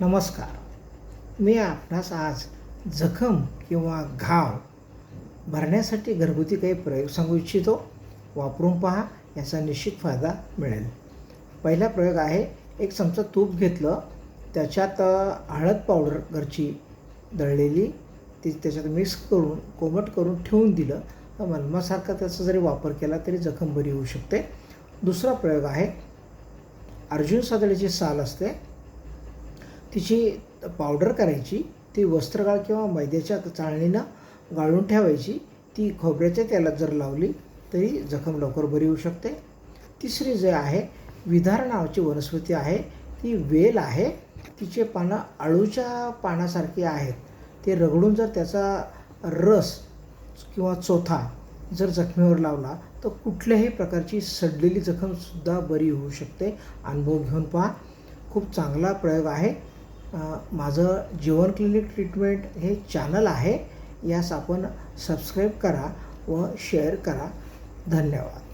नमस्कार. मी आपणास आज जखम किंवा घाव भरण्यासाठी घरगुती काही प्रयोग सांगू इच्छितो. वापरून पहा, याचा निश्चित फायदा मिळेल. पहिला प्रयोग आहे, एक चमचा तूप घेतलं, त्याच्यात हळद पावडर घरची दळलेली ती त्याच्यात मिक्स करून कोमट करून ठेवून दिलं तर मलमासारखा त्याचा जरी वापर केला तरी जखम बरी होऊ शकते. दुसरा प्रयोग आहे, अर्जुन सादळीची साल असते, तिची पावडर करायची, ती वस्त्रगाळ किंवा मैद्याच्या चाळणीनं गाळून ठेवायची, ती खोबऱ्याच्या तेलात जर लावली तरी जखम लवकर बरी होऊ शकते. तिसरी जे आहे, विधार नावाची वनस्पती आहे, ती वेल आहे, तिचे पानं अळूच्या पानासारखी आहेत, ते रगडून जर त्याचा रस किंवा चोथा जर जखमेवर लावला तर कुठल्याही प्रकारची सडलेली जखमसुद्धा बरी होऊ शकते. अनुभव घेऊन पहा, खूप चांगला प्रयोग आहे. माझं जीवन क्लिनिक ट्रीटमेंट हे चॅनल आहे, यास आपण सबस्क्राईब करा व शेअर करा. धन्यवाद.